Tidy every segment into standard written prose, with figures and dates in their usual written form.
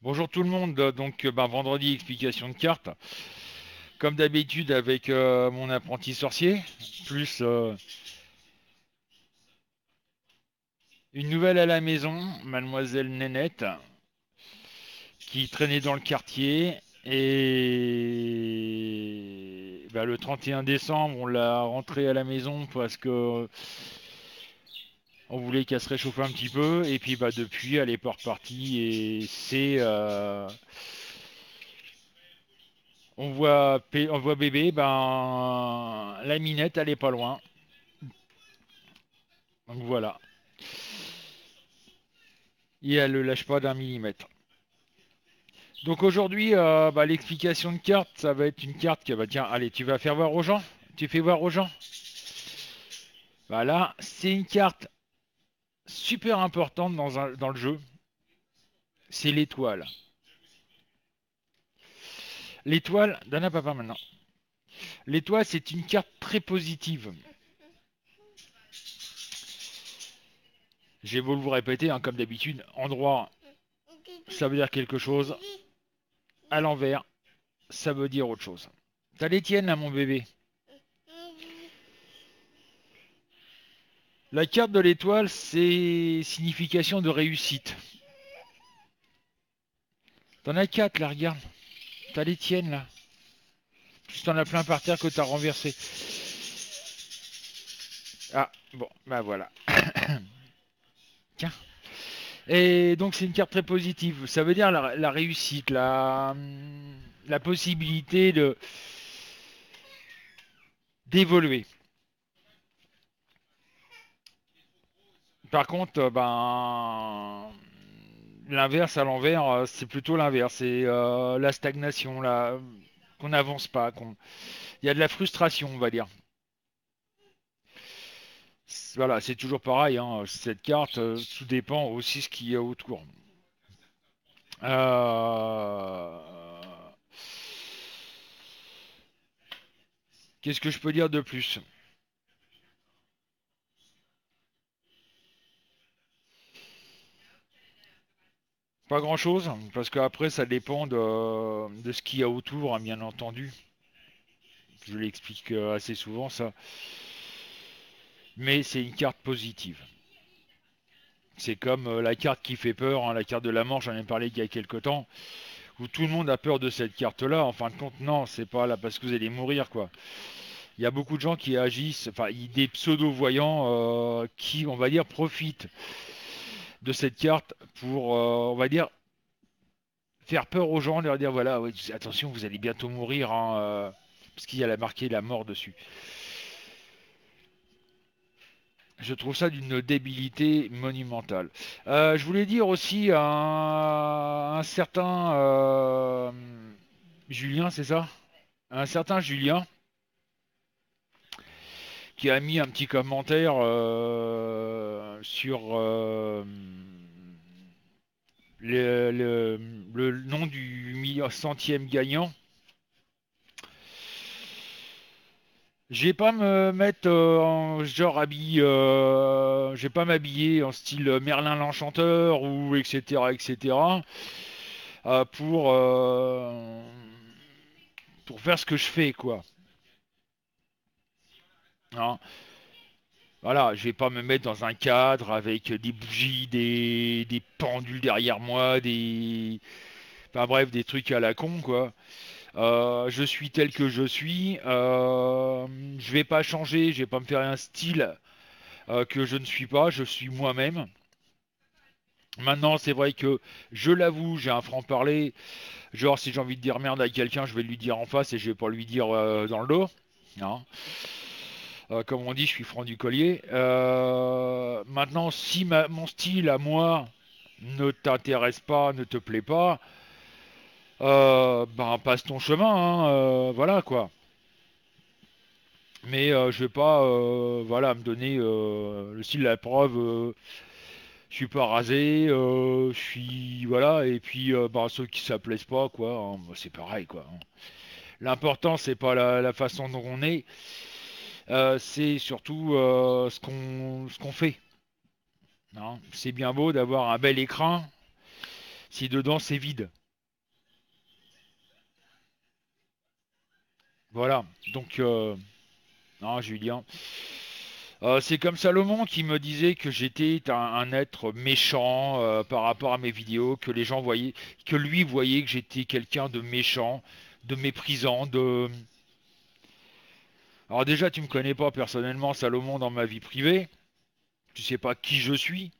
Bonjour tout le monde, vendredi explication de cartes, comme d'habitude avec mon apprenti sorcier, plus une nouvelle à la maison, mademoiselle Nénette, qui traînait dans le quartier et le 31 décembre on l'a rentrée à la maison parce que on voulait qu'elle se réchauffe un petit peu et puis depuis elle est pas repartie et on voit bébé, la minette, elle est pas loin. Donc voilà. Et elle ne lâche pas d'un millimètre. Donc aujourd'hui, l'explication de carte, ça va être une carte que, tiens, allez, tu vas faire voir aux gens. Tu fais voir aux gens. Voilà, c'est une carte super importante dans le jeu. C'est l'étoile. L'étoile, donne à papa maintenant. L'étoile, c'est une carte très positive. J'ai beau vous répéter, hein, comme d'habitude, en droit, ça veut dire quelque chose. À l'envers, ça veut dire autre chose. T'as les tiennes, là, mon bébé. La carte de l'étoile, c'est signification de réussite. T'en as quatre, là, regarde. T'as les tiennes, là. Tu t'en as plein par terre que t'as renversé. Ah, bon, voilà. Tiens. Et donc, c'est une carte très positive. Ça veut dire la réussite, la possibilité d'évoluer. Par contre, l'inverse à l'envers, c'est plutôt l'inverse. C'est la stagnation, qu'on n'avance pas. Il y a de la frustration, on va dire. Voilà, c'est toujours pareil, hein, cette carte, tout dépend aussi ce qu'il y a autour. Euh, Qu'est-ce que je peux dire de plus? Pas grand-chose, parce qu'après ça dépend de ce qu'il y a autour, hein, bien entendu. Je l'explique assez souvent ça. Mais c'est une carte positive. C'est comme la carte qui fait peur, hein, la carte de la mort, j'en ai parlé il y a quelques temps, où tout le monde a peur de cette carte-là. En fin de compte, non, c'est pas là parce que vous allez mourir, quoi. Il y a beaucoup de gens qui agissent, enfin, des pseudo-voyants qui, on va dire, profitent de cette carte pour, on va dire, faire peur aux gens, leur dire voilà, ouais, attention, vous allez bientôt mourir, hein, parce qu'il y a marqué la mort dessus. Je trouve ça d'une débilité monumentale. Je voulais dire aussi à un certain Julien, c'est ça? Un certain Julien qui a mis un petit commentaire sur le nom du centième gagnant. Je vais pas me mettre en genre habillé, je vais pas m'habiller en style Merlin l'Enchanteur ou etc. euh, pour euh, pour faire ce que je fais quoi. Hein. Voilà, je vais pas me mettre dans un cadre avec des bougies, des pendules derrière moi, enfin bref, des trucs à la con quoi. Je suis tel que je suis. Je vais pas changer, je vais pas me faire un style que je ne suis pas. Je suis moi-même. Maintenant, c'est vrai que je l'avoue, j'ai un franc-parler. Genre, si j'ai envie de dire merde à quelqu'un, je vais lui dire en face et je vais pas lui dire dans le dos. Hein. Comme on dit, je suis franc du collier. Maintenant, si mon style à moi ne t'intéresse pas, ne te plaît pas, passe ton chemin. Hein, voilà quoi. Mais je vais pas voilà me donner le style la preuve je suis pas rasé je suis voilà et puis ceux qui ça plaisent pas quoi hein, c'est pareil quoi hein. L'important c'est pas la façon dont on est c'est surtout ce qu'on fait hein. C'est bien beau d'avoir un bel écran si dedans c'est vide. Voilà. Donc, non, Julien. C'est comme Salomon qui me disait que j'étais un être méchant par rapport à mes vidéos, que les gens voyaient, que lui voyait que j'étais quelqu'un de méchant, de méprisant, de... Alors déjà, tu me connais pas personnellement, Salomon, dans ma vie privée. Tu sais pas qui je suis.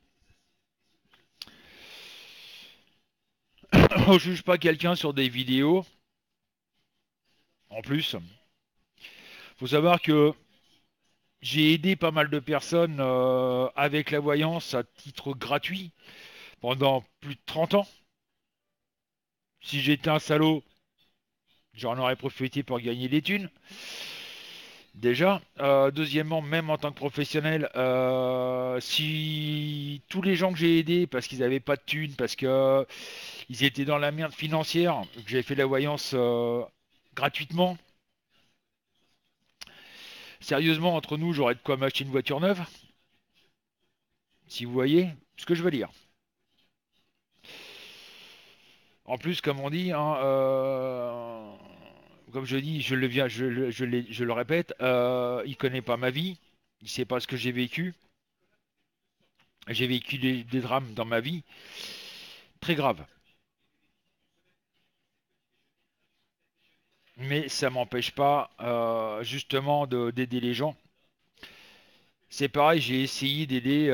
On juge pas quelqu'un sur des vidéos. En plus, faut savoir que j'ai aidé pas mal de personnes avec la voyance à titre gratuit pendant plus de 30 ans. Si j'étais un salaud, j'en aurais profité pour gagner des thunes. Déjà. Deuxièmement, même en tant que professionnel, si tous les gens que j'ai aidés parce qu'ils n'avaient pas de thunes, parce que ils étaient dans la merde financière, que j'avais fait la voyance gratuitement, sérieusement, entre nous, j'aurais de quoi m'acheter une voiture neuve, si vous voyez ce que je veux dire. En plus, comme on dit, hein, comme je dis, je le répète, il connaît pas ma vie, il sait pas ce que j'ai vécu. J'ai vécu des drames dans ma vie très graves, mais ça m'empêche pas justement d'aider les gens. C'est pareil, j'ai essayé d'aider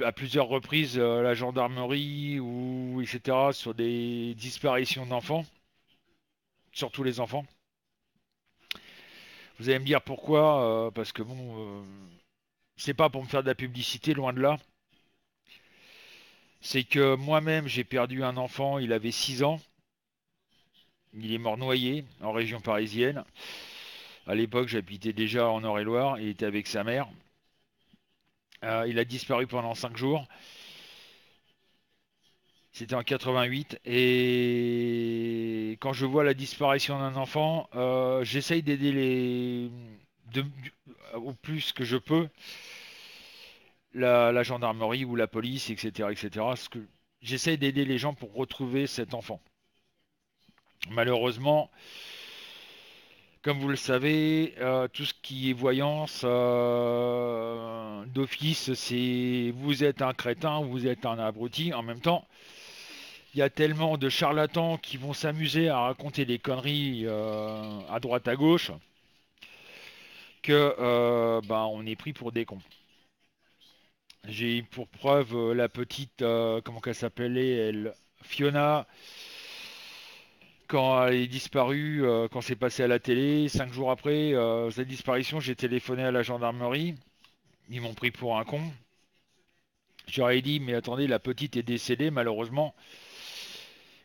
à plusieurs reprises la gendarmerie ou etc. sur des disparitions d'enfants, surtout les enfants. Vous allez me dire pourquoi, parce que bon, c'est pas pour me faire de la publicité, loin de là. C'est que moi-même j'ai perdu un enfant, il avait 6 ans, il est mort noyé en région parisienne. À l'époque, j'habitais déjà en Eure-et-Loire, il était avec sa mère. Il a disparu pendant 5 jours. C'était en 88. Et quand je vois la disparition d'un enfant, j'essaye d'aider au plus que je peux la gendarmerie ou la police, etc., etc. Parce que j'essaye d'aider les gens pour retrouver cet enfant. Malheureusement, comme vous le savez, tout ce qui est voyance d'office, c'est vous êtes un crétin, vous êtes un abruti. En même temps, il y a tellement de charlatans qui vont s'amuser à raconter des conneries à droite à gauche que ben, on est pris pour des cons. J'ai pour preuve la petite, comment qu'elle s'appelait, elle, Fiona, quand elle est disparue, quand c'est passé à la télé, 5 jours après sa disparition, j'ai téléphoné à la gendarmerie. Ils m'ont pris pour un con. J'aurais dit, mais attendez, la petite est décédée malheureusement.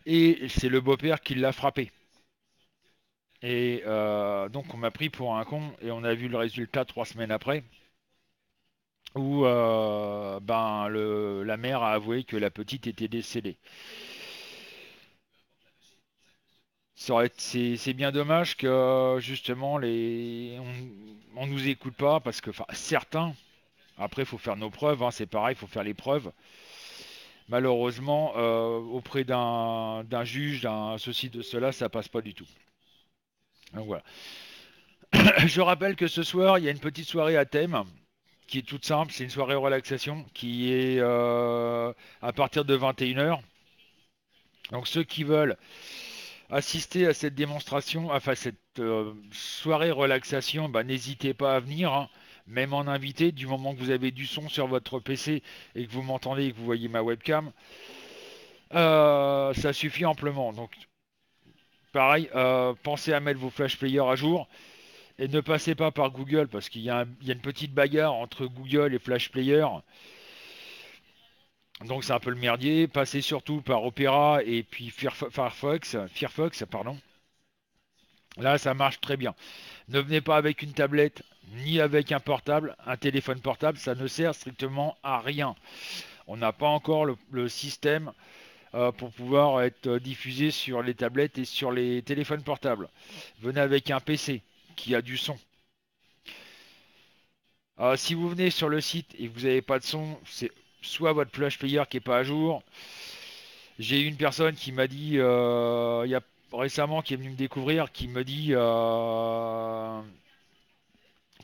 Et c'est le beau-père qui l'a frappée. Et donc on m'a pris pour un con et on a vu le résultat 3 semaines après, où ben, la mère a avoué que la petite était décédée. C'est bien dommage que justement on nous écoute pas parce que enfin, certains, après il faut faire nos preuves, hein, c'est pareil, il faut faire les preuves. Malheureusement, auprès d'un juge, d'un ceci, de cela, ça passe pas du tout. Donc voilà. Je rappelle que ce soir, il y a une petite soirée à thème qui est toute simple. C'est une soirée relaxation qui est à partir de 21 h. Donc ceux qui veulent assister à cette démonstration, enfin cette soirée relaxation, bah, n'hésitez pas à venir, hein, même en invité, du moment que vous avez du son sur votre PC et que vous m'entendez et que vous voyez ma webcam, ça suffit amplement. Donc pareil, pensez à mettre vos flash players à jour. Et ne passez pas par Google parce il y a une petite bagarre entre Google et Flash Player. Donc c'est un peu le merdier. Passez surtout par Opera et puis Firefox, pardon. Là, ça marche très bien. Ne venez pas avec une tablette ni avec un portable, un téléphone portable, ça ne sert strictement à rien. On n'a pas encore le système pour pouvoir être diffusé sur les tablettes et sur les téléphones portables. Venez avec un PC qui a du son. Si vous venez sur le site et que vous n'avez pas de son, c'est soit votre flash player qui est pas à jour, J'ai eu une personne qui m'a dit, il y a récemment, qui est venue me découvrir, qui me dit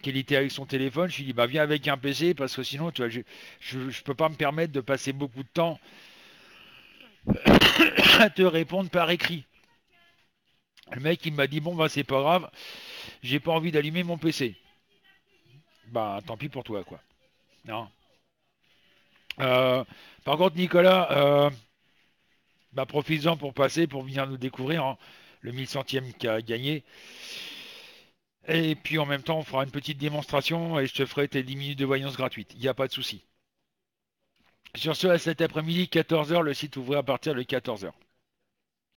qu'elle était avec son téléphone. Je lui ai dit, bah viens avec un PC parce que sinon, tu vois, je peux pas me permettre de passer beaucoup de temps à te répondre par écrit. Le mec, il m'a dit, bon, bah c'est pas grave, j'ai pas envie d'allumer mon PC. Bah tant pis pour toi, quoi. Non. Euh, Par contre, Nicolas, bah, profites-en pour passer, pour venir nous découvrir, hein, le 1100e qui a gagné. Et puis en même temps, on fera une petite démonstration et je te ferai tes 10 minutes de voyance gratuite. Il n'y a pas de souci. Sur ce, à cet après-midi, 14 heures, le site ouvrait à partir de 14 heures.